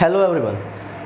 Hello everyone,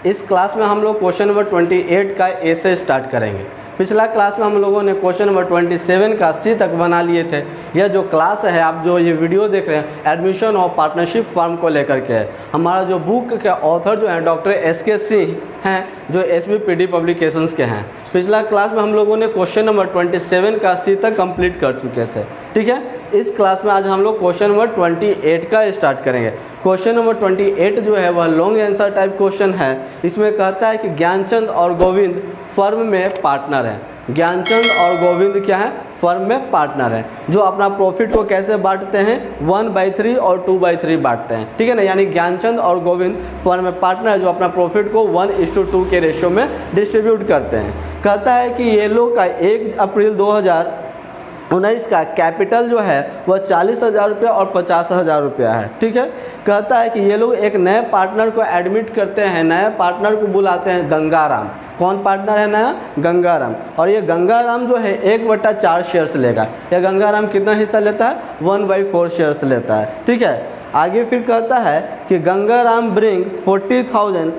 इस class में हम लोग क्वेश्चन नंबर 28 का ए से स्टार्ट करेंगे। पिछला क्लास में हम लोगों ने क्वेश्चन नंबर 27 का सी तक बना लिए थे। यह जो क्लास है, आप जो ये वीडियो देख रहे हैं, एडमिशन और पार्टनरशिप फॉर्म को लेकर के है। हमारा जो बुक के ऑथर जो हैं डॉक्टर SK सिंह हैं, जो SBPD पब्लिकेशंस के हैं। पिछला क्लास में हम लोगों ने क्वेश्चन नंबर 27 का सी तक कंप्लीट कर चुके थे। ठीक है, इस क्लास में आज हम लोग क्वेश्चन नंबर 28 का स्टार्ट करेंगे। क्वेश्चन नंबर 28 जो है वह लॉन्ग आंसर टाइप क्वेश्चन है। इसमें कहता है कि ज्ञानचंद और गोविंद फर्म में पार्टनर हैं। ज्ञानचंद और गोविंद क्या है? फर्म में पार्टनर हैं, जो अपना प्रॉफिट को कैसे बांटते हैं? 1/3 और 2/3 बांटते हैं। ठीक है ना, यानी ज्ञानचंद और गोविंद फर्म में पार्टनर है, जो अपना प्रॉफिट को 1:2 के रेशियो में डिस्ट्रीब्यूट करते हैं। कहता है कि ये लोग का 1 अप्रैल 2019 का कैपिटल जो है वह 40,000 रुपया और 50,000 रुपया है। ठीक है, कहता है कि ये लोग एक नए पार्टनर को एडमिट करते हैं। नए पार्टनर को बुलाते हैं गंगाराम। कौन पार्टनर है नया? गंगाराम। और ये गंगाराम जो है 1/4 शेयर्स लेगा। यह गंगाराम कितना हिस्सा लेता है? 1/4 शेयर्स लेता है। ठीक है, आगे फिर कहता है कि Gangaram bring 40,000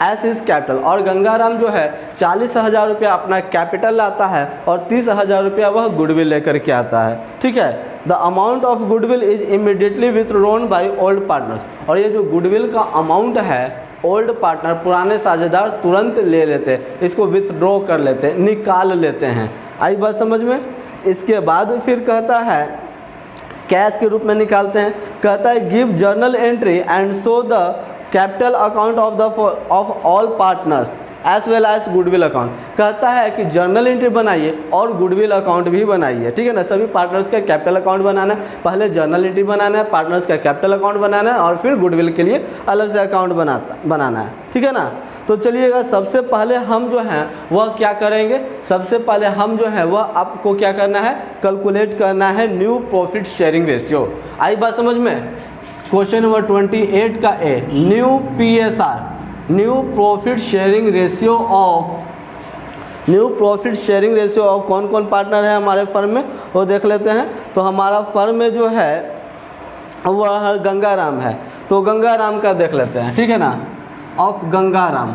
S is capital. और गंगाराम जो है 40,000 रुपया अपना कैपिटल लाता है और 30,000 रुपया वह गुडविल लेकर के आता है। ठीक है, the amount of goodwill is immediately withdrawn by old partners. और ये जो गुडविल का अमाउंट है, ओल्ड पार्टनर पुराने साझेदार तुरंत ले लेते हैं, इसको विथड्रॉ कर लेते हैं, निकाल लेते हैं। आई बात समझ में? इसके बाद फिर कहता है कैश के रूप में निकालते हैं। कहता है give journal entry and show the capital account of all partners as well as goodwill account. कहता है कि जर्नल एंट्री बनाइए और गुडविल अकाउंट भी बनाइए। ठीक है ना, सभी पार्टनर्स का कैपिटल अकाउंट बनाना है। पहले जर्नल एंट्री बनाना है, पार्टनर्स का कैपिटल अकाउंट बनाना है और फिर गुडविल के लिए अलग से अकाउंट बनाना है। ठीक है ना, तो चलिएगा, सबसे पहले हम जो हैं वह क्या करेंगे? सबसे पहले हम जो है वह आपको क्या करना है? कैलकुलेट करना है न्यू प्रॉफिट शेयरिंग रेशियो। आई बात समझ में? क्वेश्चन नंबर 28 का A, new PSR, new profit sharing ratio of, new profit sharing ratio of कौन कौन पार्टनर है हमारे फर्म में, वो देख लेते हैं। तो हमारा फर्म में जो है वह गंगाराम है, तो गंगाराम का देख लेते हैं। ठीक है ना, ऑफ गंगाराम।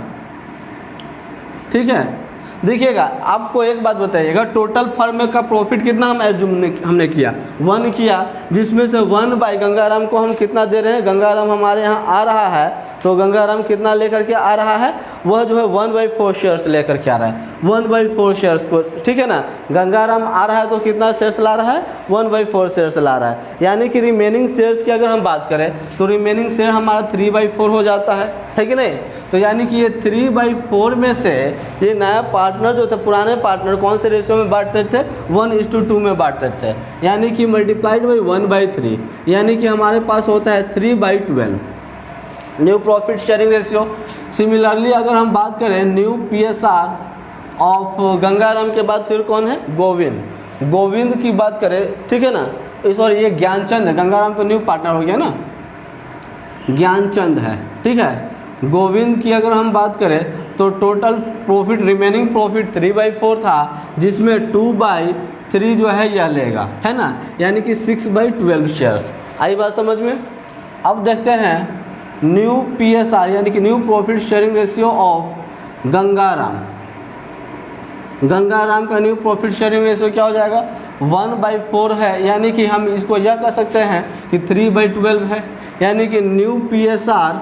ठीक है, देखिएगा, आपको एक बात बताइएगा, टोटल फर्म का प्रॉफिट कितना हम हमने किया? 1 किया, जिसमें से 1 बाई गंगाराम को हम कितना दे रहे हैं? गंगाराम हमारे यहाँ आ रहा है, तो गंगाराम कितना लेकर के आ रहा है? वह जो है 1/4 शेयर्स लेकर के आ रहा है, 1/4 शेयर्स को। ठीक है ना, गंगाराम आ रहा है तो कितना शेयर्स ला रहा है? 1/4 शेयर्स ला रहा है। यानी कि रिमेनिंग शेयर्स की अगर हम बात करें तो रिमेनिंग शेयर हमारा 3/4 हो जाता है कि नहीं? तो यानी कि ये 3/4 में से ये नया पार्टनर जो थे, पुराने पार्टनर कौन से रेशियो में बांटते थे? 1:2 में बांटते थे, यानी कि मल्टीप्लाइड बाई 1/3, यानी कि हमारे पास होता है 3/12 new profit sharing ratio. Similarly अगर हम बात करें न्यू PSR ऑफ गंगाराम के बाद फिर कौन है? गोविंद। गोविंद की बात करें, ठीक है ना, सॉरी ये ज्ञानचंद है, गंगाराम तो न्यू पार्टनर हो गया ना, ज्ञानचंद है। ठीक है, गोविंद की अगर हम बात करें तो टोटल प्रॉफिट, रिमेनिंग प्रॉफिट 3/4 था, जिसमें 2/3 जो है यह लेगा, है ना, यानी कि 6/12 शेयर्स। आई बात समझ में? अब देखते हैं न्यू PSR यानी कि new profit sharing ratio of Gangaram. Gangaram का न्यू प्रॉफिट शेयरिंग रेशियो क्या हो जाएगा? 1/4 है, यानी कि हम इसको यह कह सकते हैं कि 3/12 है, यानी कि new PSR,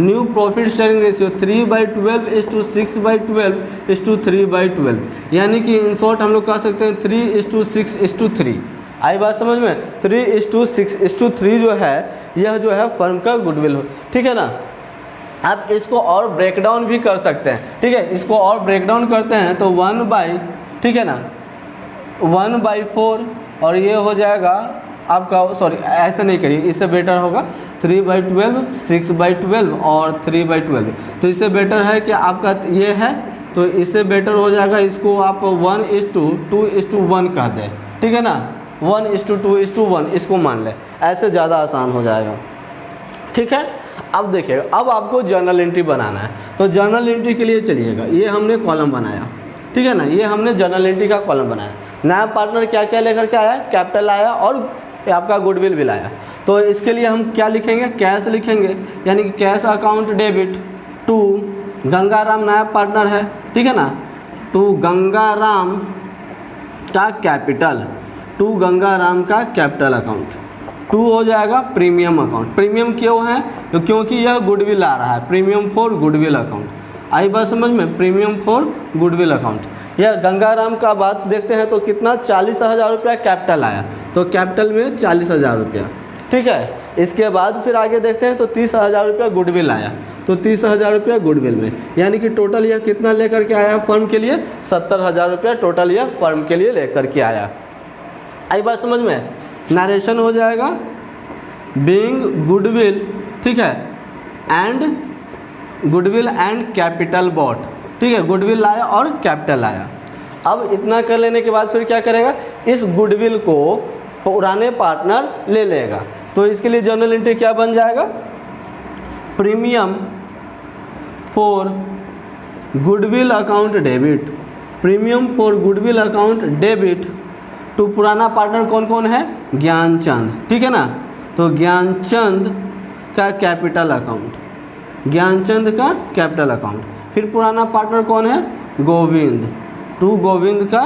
new profit sharing ratio 3/12:6/12:3/12, यानी कि इन शॉर्ट हम लोग कह सकते हैं 3:6:3। आई बात समझ में? 3:6:3 जो है यह जो है फर्म का गुडविल हो। ठीक है ना, आप इसको और ब्रेकडाउन भी कर सकते हैं। ठीक है, इसको और ब्रेकडाउन करते हैं तो 1/, ठीक है ना, 1/4 और ये हो जाएगा आपका, सॉरी ऐसे नहीं करिए, इससे बेटर होगा 3/12, 6/12 और 3/12। तो इससे बेटर है कि आपका ये है, तो इससे बेटर हो जाएगा, इसको आप 1:2:1 कह दें। ठीक है ना, 1:2:1 इसको मान ले, ऐसे ज़्यादा आसान हो जाएगा। ठीक है, अब देखिएगा, अब आपको जर्नल एंट्री बनाना है। तो जर्नल एंट्री के लिए चलिएगा, ये हमने कॉलम बनाया। ठीक है ना, ये हमने जर्नल एंट्री का कॉलम बनाया। नया पार्टनर क्या क्या लेकर के आया? कैपिटल आया और आपका गुडविल भी लाया। तो इसके लिए हम क्या लिखेंगे, कैश लिखेंगे, यानी कि cash account debit to Gangaram नया पार्टनर है, ठीक है ना, टू गंगाराम का कैपिटल, टू गंगाराम का कैपिटल अकाउंट। टू हो जाएगा प्रीमियम अकाउंट। प्रीमियम क्यों है, तो क्योंकि यह गुडविल आ रहा है, प्रीमियम फॉर गुडविल अकाउंट। आई बात समझ में, प्रीमियम फॉर गुडविल अकाउंट। यह गंगाराम का बात देखते हैं तो कितना 40,000 रुपया कैपिटल आया, तो कैपिटल में 40,000 रुपया, ठीक है। इसके बाद फिर आगे देखते हैं तो 30,000 रुपया गुडविल आया, तो 30,000 रुपया गुडविल में, यानी कि टोटल यह कितना लेकर के आया फर्म के लिए, 70,000 रुपया टोटल यह फर्म के लिए लेकर के आया। आई बात समझ में। नरेशन हो जाएगा बीइंग गुडविल, ठीक है, and goodwill and capital bought, ठीक है, गुडविल लाया और कैपिटल आया। अब इतना कर लेने के बाद फिर क्या करेगा, इस गुडविल को पुराने पार्टनर ले लेगा, तो इसके लिए जर्नल एंट्री क्या बन जाएगा, premium for goodwill account debit, premium for goodwill account debit to पुराना पार्टनर कौन कौन है, ज्ञानचंद, ठीक है ना, तो ज्ञानचंद का कैपिटल अकाउंट, ज्ञानचंद का कैपिटल अकाउंट। फिर पुराना पार्टनर कौन है, गोविंद, टू गोविंद का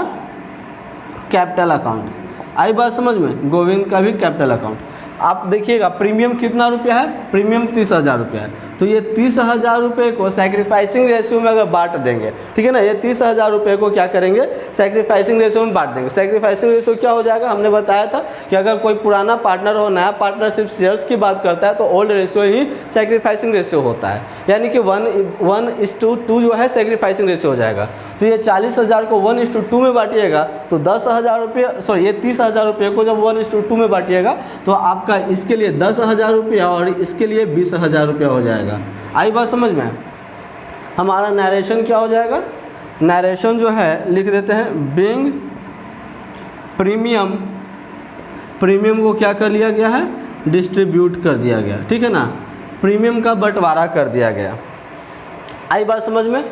कैपिटल अकाउंट। आई बात समझ में, गोविंद का भी कैपिटल अकाउंट। आप देखिएगा प्रीमियम कितना रुपया है, प्रीमियम 30,000 रुपया है, तो ये 30,000 रुपये को सैक्रिफाइसिंग रेशियो में अगर बांट देंगे, ठीक है ना, ये 30,000 रुपये को क्या करेंगे, सैक्रिफाइसिंग रेशियो में बांट देंगे। सैक्रिफाइसिंग रेशियो क्या हो जाएगा, हमने बताया था कि अगर कोई पुराना पार्टनर हो, नया पार्टनर सिर्फ शेयर्स की बात करता है तो ओल्ड रेशियो ही सैक्रिफाइसिंग रेशियो होता है, यानी कि 1:2 जो है सैक्रिफाइसिंग रेशियो हो जाएगा। तो ये 40,000 को 1:2 में बांटिएगा तो 10,000 रुपये, सॉरी ये 30,000 रुपये को जब 1:2 में बांटिएगा तो आपका इसके लिए 10,000 रुपया और इसके लिए 20,000 रुपया हो जाएगा। आई बात समझ में। हमारा नरेशन क्या हो जाएगा, नरेशन जो है लिख देते हैं बीइंग प्रीमियम, प्रीमियम को क्या कर लिया गया है, डिस्ट्रीब्यूट कर दिया गया, ठीक है ना, प्रीमियम का बंटवारा कर दिया गया। आई बात समझ में।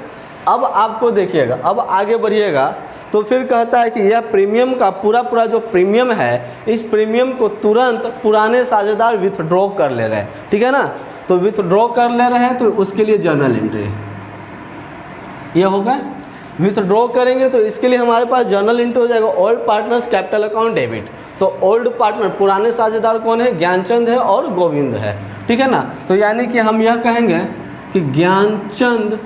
अब आपको देखिएगा, अब आगे बढ़िएगा तो फिर कहता है कि यह प्रीमियम का पूरा जो प्रीमियम है, इस प्रीमियम को तुरंत पुराने साझेदार विथड्रॉ कर ले रहे हैं, ठीक है ना, तो विथड्रॉ कर ले रहे हैं तो उसके लिए जर्नल एंट्री ये होगा। विथड्रॉ करेंगे तो इसके लिए हमारे पास जर्नल एंट्री हो जाएगा old partners capital account debit. तो ओल्ड पार्टनर पुराने साझेदार कौन है, ज्ञानचंद है और गोविंद है, ठीक है ना, तो यानी कि हम यह कहेंगे कि ज्ञानचंद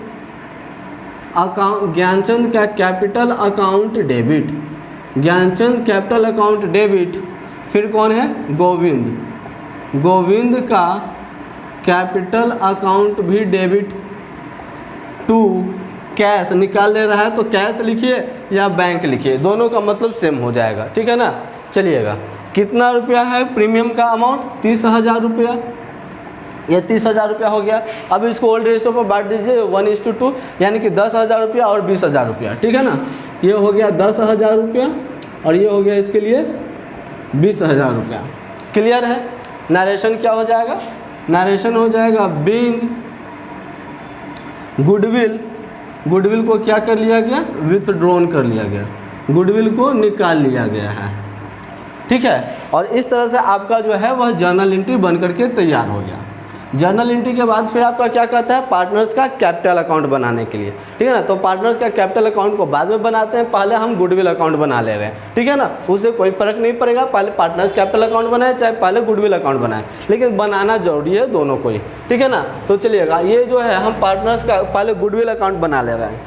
का capital account debit, Gyanchand capital account debit, फिर कौन है, गोविंद, गोविंद का कैपिटल अकाउंट भी डेबिट टू कैश, निकाल ले रहा है तो कैश लिखिए या बैंक लिखिए, दोनों का मतलब सेम हो जाएगा, ठीक है ना। चलिएगा कितना रुपया है प्रीमियम का अमाउंट, 30,000 रुपया, ये 30,000 रुपया हो गया। अब इसको ओल्ड रेशियो पर बांट दीजिए 1:2, यानी कि 10,000 रुपया और 20,000 रुपया, ठीक है ना, ये हो गया 10,000 रुपया और ये हो गया इसके लिए 20,000 रुपया। क्लियर है। नरेशन क्या हो जाएगा, नरेशन हो जाएगा बीइंग गुडविल, गुडविल को क्या कर लिया गया, विथड्रॉन कर लिया गया, गुडविल को निकाल लिया गया है, ठीक है। और इस तरह से आपका जो है वह जर्नल एंट्री बन करके तैयार हो गया। जर्नल एंट्री के बाद फिर आपका क्या कहता है, पार्टनर्स का कैपिटल अकाउंट बनाने के लिए, ठीक है ना, तो पार्टनर्स का कैपिटल अकाउंट को बाद में बनाते हैं, पहले हम गुडविल अकाउंट बना ले रहे हैं, ठीक है ना, उससे कोई फर्क नहीं पड़ेगा, पहले पार्टनर्स कैपिटल अकाउंट बनाए चाहे पहले गुडविल अकाउंट बनाए, लेकिन बनाना जरूरी है दोनों को ही, ठीक है ना। तो चलिएगा ये जो है हम पार्टनर्स का पहले गुडविल अकाउंट बना ले रहे हैं,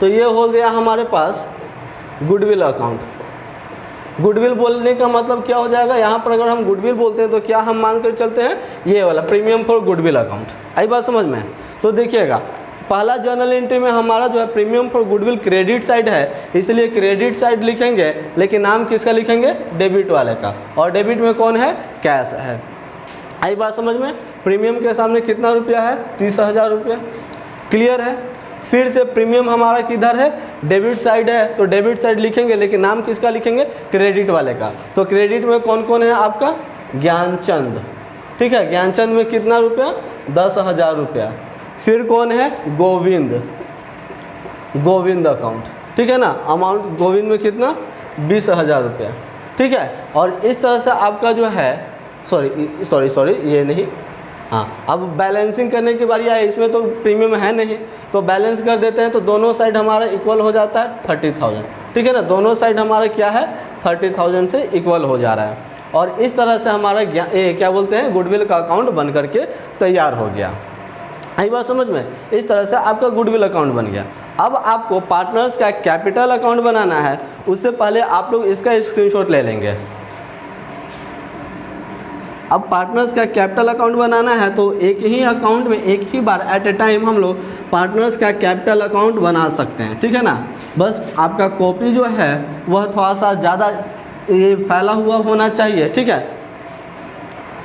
तो ये हो गया हमारे पास गुडविल अकाउंट। गुडविल बोलने का मतलब क्या हो जाएगा, यहाँ पर अगर हम गुडविल बोलते हैं तो क्या हम मान कर चलते हैं, ये वाला प्रीमियम फॉर गुडविल अकाउंट। आई बात समझ में। तो देखिएगा पहला जर्नल एंट्री में हमारा जो है premium for goodwill credit side है, इसलिए क्रेडिट साइड लिखेंगे, लेकिन नाम किसका लिखेंगे, डेबिट वाले का, और डेबिट में कौन है, कैश है। आई बात समझ में। प्रीमियम के सामने कितना रुपया है, 30,000 रुपया। क्लियर है। फिर से प्रीमियम हमारा किधर है, डेबिट साइड है, तो डेबिट साइड लिखेंगे, लेकिन नाम किसका लिखेंगे, क्रेडिट वाले का। तो क्रेडिट में कौन कौन है आपका, ज्ञानचंद, ठीक है, ज्ञानचंद में कितना रुपया, 10,000 रुपया। फिर कौन है, गोविंद, गोविंद अकाउंट, ठीक है ना, अमाउंट गोविंद में कितना, 20,000 रुपया, ठीक है। और इस तरह से आपका जो है सॉरी ये नहीं, हाँ अब बैलेंसिंग करने की बारी है, इसमें तो प्रीमियम है नहीं, तो बैलेंस कर देते हैं तो दोनों साइड हमारा इक्वल हो जाता है 30,000, ठीक है ना, दोनों साइड हमारा क्या है 30,000 से इक्वल हो जा रहा है। और इस तरह से हमारा क्या बोलते हैं गुडविल का अकाउंट बन करके तैयार हो गया। आई बात समझ में, इस तरह से आपका गुडविल अकाउंट बन गया। अब आपको पार्टनर्स का कैपिटल अकाउंट बनाना है, उससे पहले आप लोग इसका स्क्रीनशॉट ले लेंगे। अब पार्टनर्स का कैपिटल अकाउंट बनाना है तो एक ही अकाउंट में एक ही बार एट ए टाइम हम लोग पार्टनर्स का कैपिटल अकाउंट बना सकते हैं, ठीक है ना। बस आपका कॉपी जो है वह थोड़ा सा ज़्यादा ये फैला हुआ होना चाहिए, ठीक है,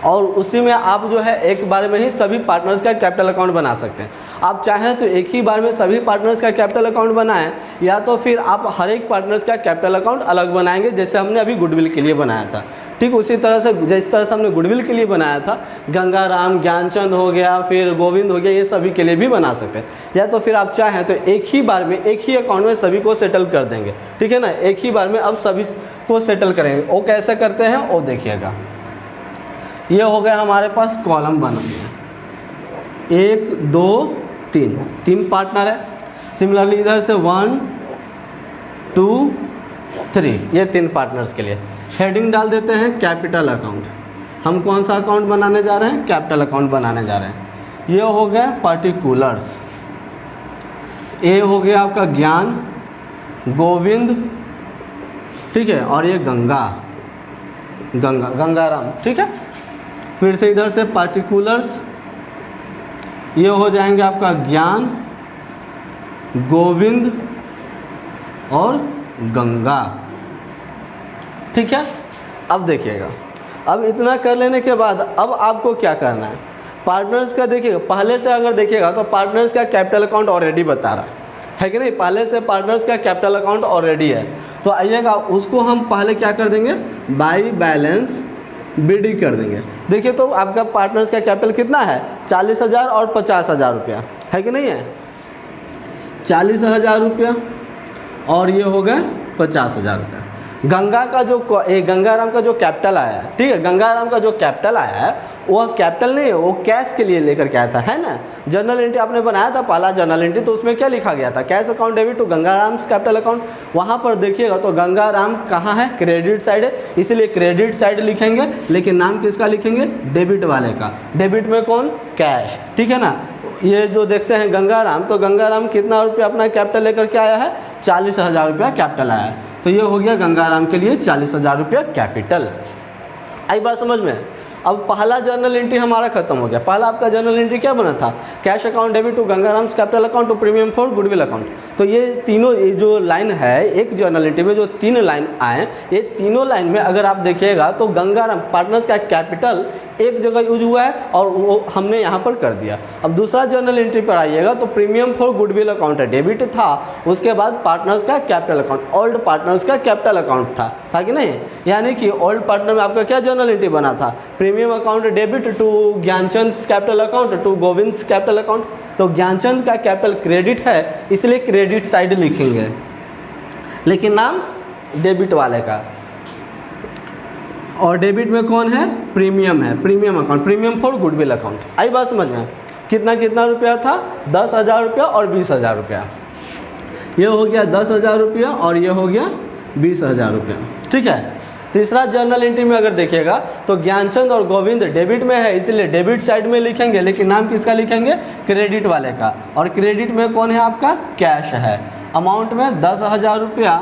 और उसी में आप जो है एक बार में ही सभी पार्टनर्स का कैपिटल अकाउंट बना सकते हैं। आप चाहें तो एक ही बार में सभी पार्टनर्स का कैपिटल अकाउंट बनाएं, या तो फिर आप हर एक पार्टनर्स का कैपिटल अकाउंट अलग बनाएंगे, जैसे हमने अभी गुडविल के लिए बनाया था। ठीक उसी तरह से जिस तरह से हमने गुडविल के लिए बनाया था, गंगाराम, ज्ञानचंद हो गया, फिर गोविंद हो गया, ये सभी के लिए भी बना सकते हैं। या तो फिर आप चाहें तो एक ही बार में एक ही अकाउंट में सभी को सेटल कर देंगे, ठीक है ना, एक ही बार में अब सभी को सेटल करेंगे। वो कैसे करते हैं वो देखिएगा। ये हो गया हमारे पास कॉलम बन गया, 1 2 3 पार्टनर है। सिमिलरली इधर से 1 2 3 ये 3 पार्टनर्स के लिए हेडिंग डाल देते हैं कैपिटल अकाउंट। हम कौन सा अकाउंट बनाने जा रहे हैं, कैपिटल अकाउंट बनाने जा रहे हैं। ये हो गया पर्टिकुलर्स, ए हो गया आपका ज्ञान, गोविंद, ठीक है, और ये गंगाराम, ठीक है। फिर से इधर से पार्टिकुलर्स, ये हो जाएंगे आपका ज्ञान, गोविंद और गंगा, ठीक है। अब देखिएगा, अब इतना कर लेने के बाद अब आपको क्या करना है, पार्टनर्स का देखिएगा। पहले से अगर देखिएगा तो पार्टनर्स का कैपिटल अकाउंट ऑलरेडी बता रहा है कि नहीं, पहले से पार्टनर्स का कैपिटल अकाउंट ऑलरेडी है। तो आइएगा उसको हम पहले क्या कर देंगे, बाई बैलेंस बीडी कर देंगे। देखिए तो आपका पार्टनर्स का कैपिटल कितना है, 40,000 और 50,000 रुपया है कि नहीं है, 40,000 रुपया और ये हो गया 50,000 रुपया। गंगाराम का जो कैपिटल आया है, ठीक है, गंगाराम का जो कैपिटल आया है वह कैपिटल नहीं है, वो कैश के लिए लेकर के आया था, है ना। जर्नल एंट्री आपने बनाया था पहला जर्नल एंट्री, तो उसमें क्या लिखा गया था, cash account debit to Gangaram capital account. वहाँ पर देखिएगा तो गंगाराम कहाँ है, क्रेडिट साइड है, इसलिए क्रेडिट साइड लिखेंगे, लेकिन नाम किसका लिखेंगे, डेबिट वाले का। डेबिट में कौन, कैश, ठीक है ना। ये जो देखते हैं गंगाराम, तो गंगाराम कितना रुपया अपना कैपिटल लेकर के आया है, 40,000 रुपया कैपिटल आया है। तो ये हो गया गंगाराम के लिए 40,000 रुपया कैपिटल। आई बात समझ में। अब पहला जर्नल एंट्री हमारा खत्म हो गया। पहला आपका जर्नल एंट्री क्या बना था, cash account debit to Gangaram capital account to premium for goodwill account. तो ये तीनों जो लाइन है, एक जर्नल एंट्री में जो 3 लाइन आए, ये तीनों लाइन में अगर आप देखिएगा तो गंगाराम पार्टनर्स का कैपिटल एक जगह यूज हुआ है और वो हमने यहाँ पर कर दिया। अब दूसरा जर्नल एंट्री पर आइएगा तो प्रीमियम फॉर गुडविल अकाउंट है, डेबिट था, उसके बाद पार्टनर्स का कैपिटल अकाउंट, ओल्ड पार्टनर्स का कैपिटल अकाउंट था कि नहीं। यानी कि ओल्ड पार्टनर में आपका क्या जर्नल एंट्री बना था, premium account debit to Gyanchand capital account to Govind capital account. तो ज्ञानचंद का कैपिटल क्रेडिट है, इसलिए क्रेडिट साइड लिखेंगे, लेकिन नाम डेबिट वाले का। और डेबिट में कौन है, प्रीमियम है, premium account, premium for goodwill account. आई बात समझ में। कितना रुपया था, 10,000 रुपया और 20,000 रुपया। ये हो गया 10,000 रुपया और ये हो गया 20,000 रुपया, ठीक है। तीसरा जर्नल एंट्री में अगर देखिएगा तो ज्ञानचंद और गोविंद डेबिट में है, इसलिए डेबिट साइड में लिखेंगे, लेकिन नाम किसका लिखेंगे, क्रेडिट वाले का। और क्रेडिट में कौन है आपका, कैश है, अमाउंट में 10,000 रुपया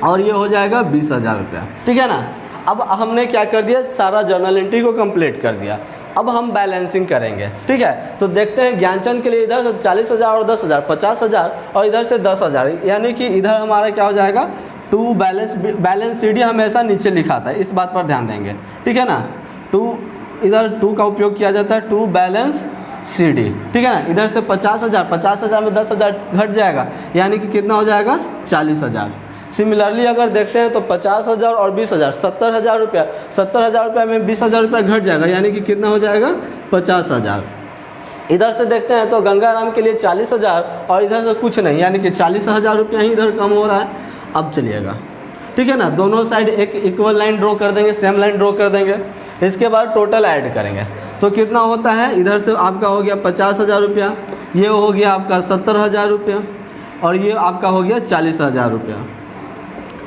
और ये हो जाएगा 20,000 रुपया, ठीक है ना। अब हमने क्या कर दिया, सारा जर्नल एंट्री को कंप्लीट कर दिया। अब हम बैलेंसिंग करेंगे, ठीक है। तो देखते हैं ज्ञानचंद के लिए इधर से 40,000 और 10,000 50,000 और इधर से 10,000, यानी कि इधर हमारा क्या हो जाएगा, टू बैलेंस CD हमेशा नीचे लिखा था, इस बात पर ध्यान देंगे, ठीक है ना। इधर 2 का उपयोग किया जाता है, टू बैलेंस CD, ठीक है ना। इधर से 50,000 में 10,000 घट जाएगा, यानी कि कितना हो जाएगा, 40,000। सिमिलरली अगर देखते हैं तो 50,000 और 20,000 70,000 रुपया, 70,000 रुपया में 20,000 रुपया घट जाएगा, यानी कि कितना हो जाएगा, 50,000। इधर से देखते हैं तो गंगाराम के लिए 40,000 और इधर से कुछ नहीं, यानी कि 40,000 रुपया ही इधर कम हो रहा है। अब चलिएगा, ठीक है ना, दोनों साइड एक इक्वल लाइन ड्रॉ कर देंगे, सेम लाइन ड्रॉ कर देंगे। इसके बाद टोटल ऐड करेंगे तो कितना होता है, इधर से आपका हो गया 50,000 रुपया, ये हो गया आपका 70,000 रुपया और ये आपका हो गया 40,000 रुपया।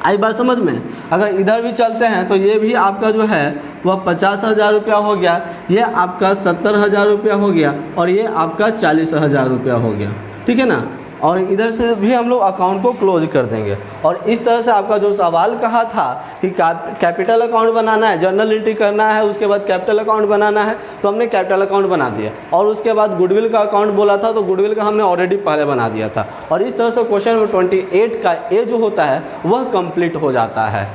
आई बात समझ में। अगर इधर भी चलते हैं तो ये भी आपका जो है वह 50,000 रुपया हो गया, ये आपका 70,000 रुपया हो गया और ये आपका 40,000 रुपया हो गया, ठीक है ना। और इधर से भी हम लोग अकाउंट को क्लोज कर देंगे। और इस तरह से आपका जो सवाल कहा था कि कैपिटल अकाउंट बनाना है, जर्नल एंट्री करना है, उसके बाद कैपिटल अकाउंट बनाना है, तो हमने कैपिटल अकाउंट बना दिया। और उसके बाद गुडविल का अकाउंट बोला था तो गुडविल का हमने ऑलरेडी पहले बना दिया था। और इस तरह से क्वेश्चन नंबर 28 का ए जो होता है वह कंप्लीट हो जाता है।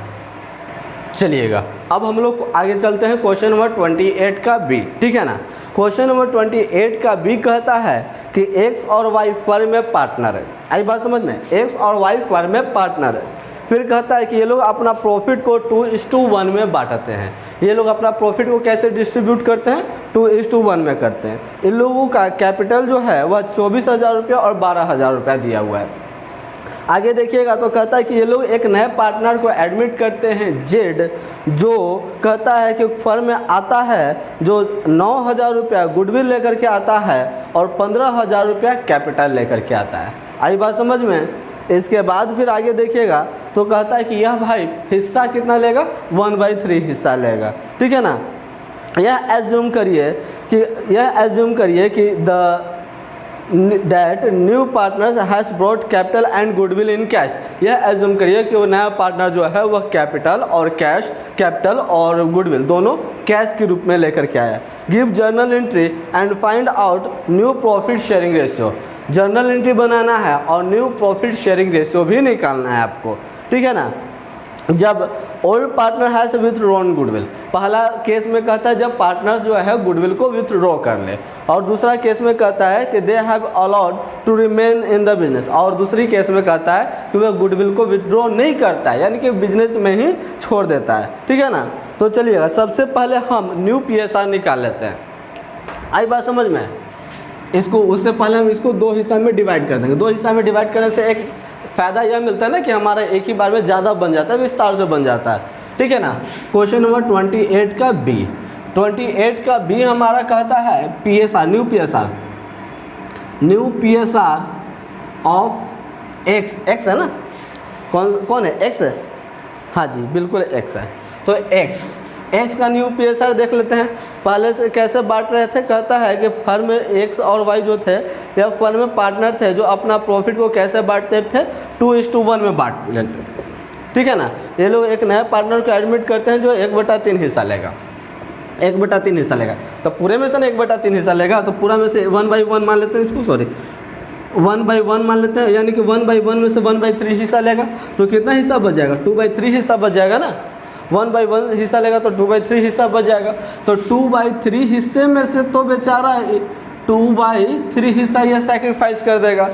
चलिएगा अब हम लोग आगे चलते हैं क्वेश्चन नंबर 28 का बी, ठीक है ना। क्वेश्चन नंबर 28 का बी कहता है कि एक्स और वाई फर्म में पार्टनर है। आई बात समझ में, एक्स और वाई फर्म में पार्टनर है। फिर कहता है कि ये लोग अपना प्रॉफिट को 2:1 में बांटते हैं। ये लोग अपना प्रॉफिट को कैसे डिस्ट्रीब्यूट करते हैं, 2:1 में करते हैं। इन लोगों का कैपिटल जो है वह 24,000 रुपया और 12,000 रुपया दिया हुआ है। आगे देखिएगा तो कहता है कि ये लोग एक नए पार्टनर को एडमिट करते हैं जेड, जो कहता है कि फर्म में आता है जो 9,000 रुपया गुडविल लेकर के आता है और 15,000 रुपया कैपिटल लेकर के आता है। आई बात समझ में। इसके बाद फिर आगे देखिएगा तो कहता है कि यह भाई हिस्सा कितना लेगा, 1/3 हिस्सा लेगा, ठीक है ना। यह एज्यूम करिए कि that new partners has brought capital and goodwill in cash। यह एज्यूम करिए कि वो नया पार्टनर जो है वह कैपिटल और गुडविल दोनों कैश के रूप में लेकर के आया। Give journal entry and find out new profit sharing ratio. Journal entry बनाना है और न्यू प्रॉफिट शेयरिंग रेशियो भी निकालना है आपको, ठीक है ना। जब old partner has withdrawn goodwill, पहला केस में कहता है जब पार्टनर्स जो है गुडविल को विथड्रॉ कर ले, और दूसरा केस में कहता है कि they have allowed to remain in the business, और दूसरी केस में कहता है कि वह गुडविल को विथड्रॉ नहीं करता है, यानी कि बिजनेस में ही छोड़ देता है, ठीक है ना। तो चलिएगा सबसे पहले हम न्यू PSR निकाल लेते हैं। आई बात समझ में। इसको उससे पहले हम इसको 2 हिस्सा में डिवाइड कर देंगे। 2 हिस्सा में डिवाइड करने से एक फ़ायदा यह मिलता है ना कि हमारा एक ही बार में ज़्यादा बन जाता है, विस्तार से बन जाता है, ठीक है ना। क्वेश्चन नंबर 28 का बी, 28 का बी हमारा कहता है PSR, new PSR of x है ना। कौन है, एक्स है, हाँ जी बिल्कुल एक्स है। तो एक्स का न्यू PSR देख लेते हैं। पहले से कैसे बांट रहे थे, कहता है कि फर्म में एक्स और वाई जो थे यह फर्म में पार्टनर थे जो अपना प्रॉफिट को कैसे बांटते थे, 2:1 में बांट लेते थे, ठीक है ना। ये लोग एक नए पार्टनर को एडमिट करते हैं जो 1/3 हिस्सा लेगा, 1/3 हिस्सा लेगा। तो पूरे में से ना 1/3 हिस्सा लेगा, तो पूरा में से 1/1 मान लेते हैं इसको, 1/1 मान लेते हैं, यानी कि 1/1 में से 1/3 हिस्सा लेगा तो कितना हिस्सा बच जाएगा, 2/3 हिस्सा बच जाएगा ना। 1/1 हिस्सा लेगा तो 2/3 हिस्सा बच जाएगा। तो 2/3 हिस्से में से तो बेचारा 2/3 हिस्सा यह सैक्रिफाइस कर देगा।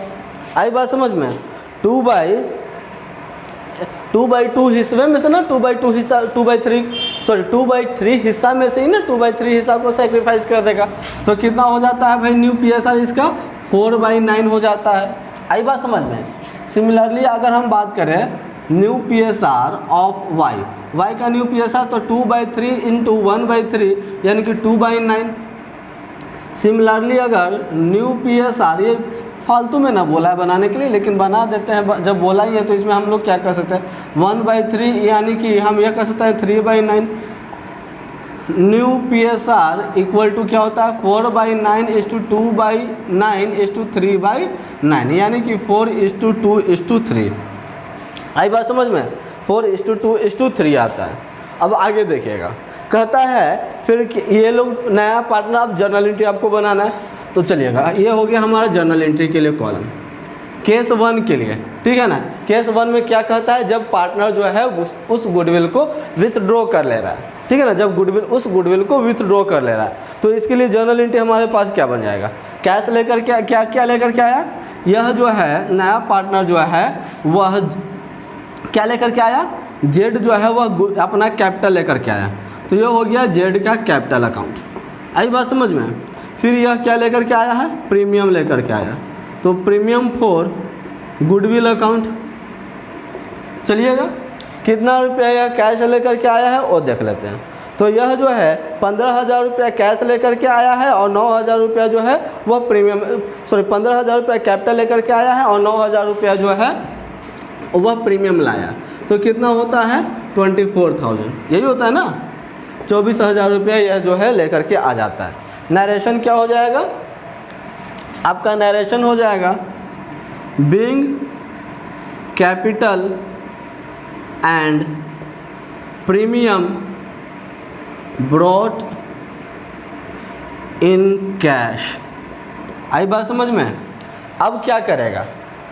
आई बात समझ में। 2/2 हिस्से में से ना 2/2 हिस्सा 2/3 हिस्सा में से ही ना 2/3 हिस्सा को सैक्रिफाइस कर देगा। तो कितना हो जाता है भाई न्यू PSR इसका 4/9 हो जाता है। आई बात समझ में। सिमिलरली अगर हम बात करें न्यू PSR ऑफ वाई का न्यू PSR तो 2/3 इंटू 1/3 यानी कि 2/9। सिमिलरली अगर न्यू PSR, ये फालतू में ना बोला है बनाने के लिए, लेकिन बना देते हैं, जब बोला ही है तो इसमें हम लोग क्या कर सकते हैं, 1/3 यानी कि हम यह कर सकते हैं 3/9। न्यू PSR इक्वल टू क्या होता है, 4/9:2/9:3/9 यानी कि 4:2:3। आई बात समझ में, 4:2:3 आता है। अब आगे देखिएगा, कहता है फिर कि ये लोग नया पार्टनर, आप जर्नल एंट्री आपको बनाना है। तो चलिएगा ये हो गया हमारा जर्नल एंट्री के लिए कॉलम। केस 1 के लिए, ठीक है ना। केस 1 में क्या कहता है, जब पार्टनर जो है उस गुडविल को विथड्रॉ कर ले रहा है, ठीक है ना, जब उस गुडविल को विथड्रॉ कर ले रहा है, तो इसके लिए जर्नल एंट्री हमारे पास क्या बन जाएगा, कैश लेकर क्या लेकर के आया, यह जो है नया पार्टनर जो है वह क्या लेकर के आया, जेड जो है वह अपना कैपिटल लेकर के आया। तो यह हो गया जेड का कैपिटल अकाउंट। आई बात समझ में। फिर यह क्या लेकर के आया है, प्रीमियम लेकर के आया, तो प्रीमियम फॉर गुडविल अकाउंट। चलिएगा कितना रुपया कैश लेकर के आया है वो देख लेते हैं। तो यह जो है 15,000 रुपया कैश लेकर के आया है और 9,000 रुपया जो है वह प्रीमियम, सॉरी 15,000 रुपया कैपिटल लेकर के आया है और 9,000 रुपया जो है वह प्रीमियम लाया। तो कितना होता है 24,000, यही होता है ना, 24,000 रुपया यह जो है लेकर के आ जाता है। नरेशन क्या हो जाएगा आपका? नरेशन हो जाएगा being capital and premium brought in cash. आई बात समझ में? अब क्या करेगा?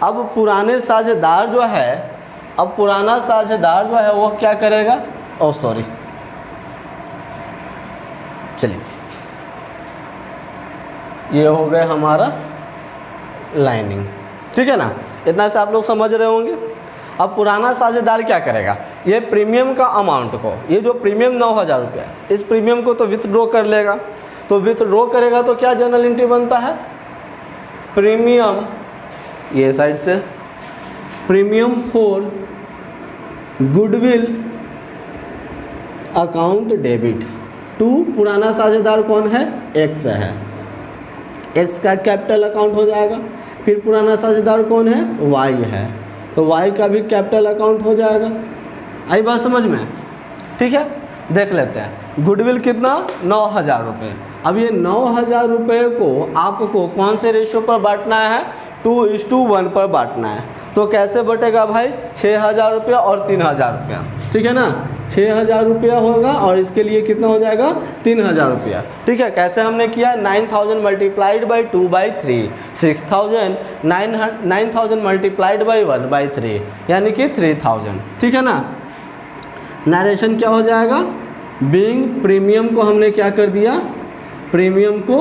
अब पुराने साझेदार जो है, अब पुराना साझेदार जो है वो क्या करेगा? ओह सॉरी, चलिए ये हो गए हमारा लाइनिंग, ठीक है ना, इतना से आप लोग समझ रहे होंगे। अब पुराना साझेदार क्या करेगा? ये प्रीमियम का अमाउंट को, ये जो प्रीमियम 9,000 रुपया है, इस प्रीमियम को तो विथड्रॉ कर लेगा। तो विथड्रॉ करेगा तो क्या जर्नल एंट्री बनता है? प्रीमियम, ये साइड से premium for goodwill account debit to, पुराना साझेदार कौन है? एक्स है, एक्स का कैपिटल अकाउंट हो जाएगा। फिर पुराना साझेदार कौन है? वाई है, तो वाई का भी कैपिटल अकाउंट हो जाएगा। आई बात समझ में? ठीक है, देख लेते हैं। गुडविल कितना? 9,000 रुपये। अब ये 9,000 रुपये को आपको कौन से रेशियो पर बांटना है? 2:1 पर बांटना है। तो कैसे बटेगा भाई? 6,000 रुपया और 3,000 रुपया, ठीक है ना, 6,000 रुपया होगा और इसके लिए कितना हो जाएगा? 3,000 रुपया, ठीक है। कैसे हमने किया? 9,000 मल्टीप्लाइड बाई 2/3, 6,000, 9,000 मल्टीप्लाइड बाई 1/3 यानी कि 3,000, ठीक है ना। नरेशन क्या हो जाएगा? बीइंग, प्रीमियम को हमने क्या कर दिया? प्रीमियम को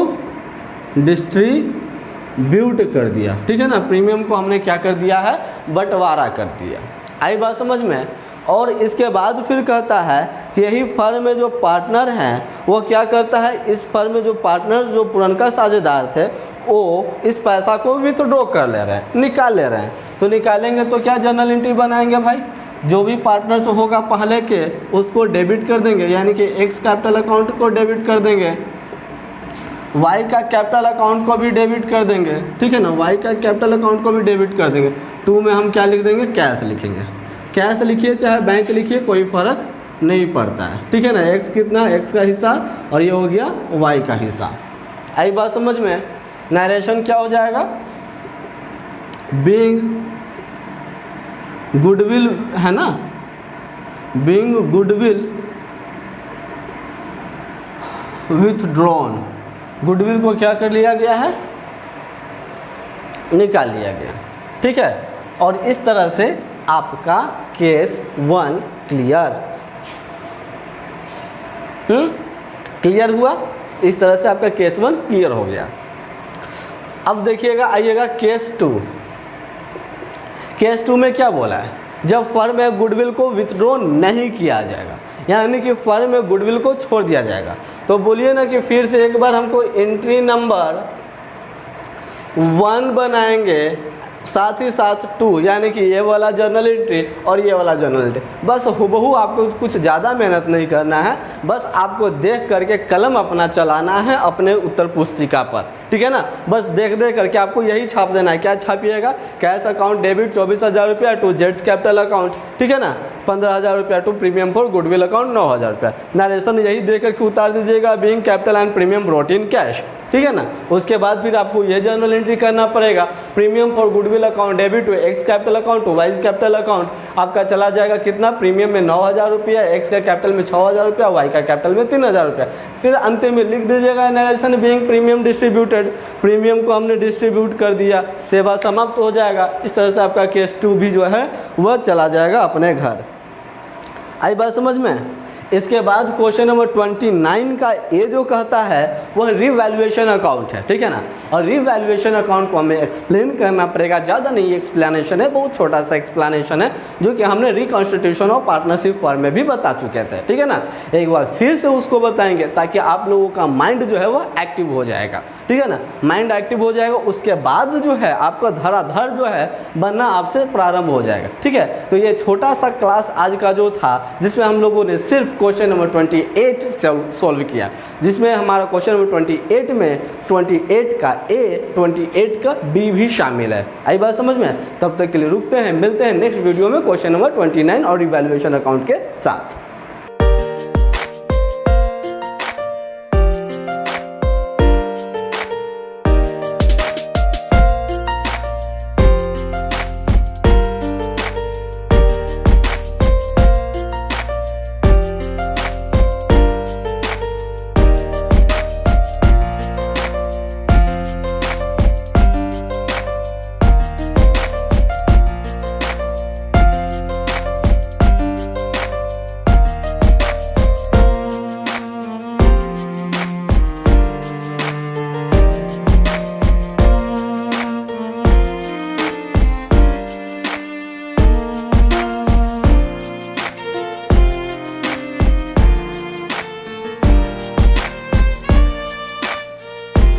डिस्ट्रीब्यूट कर दिया, ठीक है ना, प्रीमियम को हमने क्या कर दिया है? बंटवारा कर दिया। आई बात समझ में? और इसके बाद फिर कहता है कि यही फर्म में जो पार्टनर हैं वो क्या करता है? इस फर्म में जो पार्टनर, जो पुरनका साझेदार थे, वो इस पैसा को विथड्रॉ कर ले रहे हैं, निकाल ले रहे हैं। तो निकालेंगे तो क्या जर्नल एंट्री बनाएंगे भाई? जो भी पार्टनर्स होगा पहले के उसको डेबिट कर देंगे, यानी कि एक्स कैपिटल अकाउंट को डेबिट कर देंगे, वाई का कैपिटल अकाउंट को भी डेबिट कर देंगे, ठीक है ना, वाई का कैपिटल अकाउंट को भी डेबिट कर देंगे। 2 में हम क्या लिख देंगे? कैश लिखेंगे। कैश लिखिए चाहे बैंक लिखिए, कोई फ़र्क नहीं पड़ता है, ठीक है ना। एक्स कितना? एक्स का हिस्सा, और ये हो गया वाई का हिस्सा। आई बात समझ में? नरेशन क्या हो जाएगा? बीइंग गुडविल, है ना, बीइंग गुडविल विथड्रॉन, गुडविल को क्या कर लिया गया है? निकाल लिया गया, ठीक है। और इस तरह से आपका केस 1 क्लियर, क्लियर हुआ। इस तरह से आपका केस 1 क्लियर हो गया। अब देखिएगा, आइएगा केस 2। केस 2 में क्या बोला है? जब फर्म में गुडविल को विथड्रॉ नहीं किया जाएगा, यानी कि फर्म में गुडविल को छोड़ दिया जाएगा, तो बोलिए ना कि फिर से एक बार हमको एंट्री नंबर 1 बनाएंगे, साथ ही साथ 2, यानी कि ये वाला जर्नल एंट्री और ये वाला जर्नल एंट्री। बस हुबहू आपको कुछ ज़्यादा मेहनत नहीं करना है, बस आपको देख करके कलम अपना चलाना है अपने उत्तर पुस्तिका पर, ठीक है ना। बस देख करके आपको यही छाप देना है। क्या छापिएगा? कैश अकाउंट डेबिट 24,000 रुपया टू जेड्स कैपिटल अकाउंट, ठीक है ना, 15,000 रुपया to premium for goodwill account 9,000 रुपया। नरेशन यही दे करके उतार दीजिएगा, being capital and premium brought in cash, ठीक है ना। उसके बाद फिर आपको यह जर्नल एंट्री करना पड़ेगा, premium for goodwill account debit to x capital account to y capital account. आपका चला जाएगा कितना? प्रीमियम में 9,000 रुपया, एक्स का कैपिटल में 6,000 रुपया, वाई का कैपिटल में 3,000 रुपया। फिर अंतिम में लिख दीजिएगा narration being premium distributed, premium को हमने डिस्ट्रीब्यूट कर दिया, सेवा समाप्त हो जाएगा। इस तरह से आपका केस 2 भी जो है वह चला जाएगा अपने घर। आई बात समझ में? इसके बाद क्वेश्चन नंबर 29 का ये जो कहता है वह रिवैल्यूएशन अकाउंट है, ठीक है ना। और रिवैल्यूएशन अकाउंट को हमें एक्सप्लेन करना पड़ेगा, ज़्यादा नहीं एक्सप्लेनेशन है, बहुत छोटा सा एक्सप्लेनेशन है, जो कि हमने रिकॉन्स्टिट्यूशन ऑफ पार्टनरशिप फॉर्म में भी बता चुके थे, ठीक है ना। एक बार फिर से उसको बताएंगे ताकि आप लोगों का माइंड जो है वह एक्टिव हो जाएगा, ठीक है ना, माइंड एक्टिव हो जाएगा, उसके बाद जो है आपका धराधर जो है बनना आपसे प्रारंभ हो जाएगा। ठीक है, तो ये छोटा सा क्लास आज का जो था, जिसमें हम लोगों ने सिर्फ क्वेश्चन नंबर 28 सॉल्व किया, जिसमें हमारा क्वेश्चन नंबर 28 में 28 का A 28 का B भी शामिल है। आई बात समझ में? तब तक के लिए रुकते हैं, मिलते हैं नेक्स्ट वीडियो में क्वेश्चन नंबर 29 और इवैल्यूएशन अकाउंट के साथ।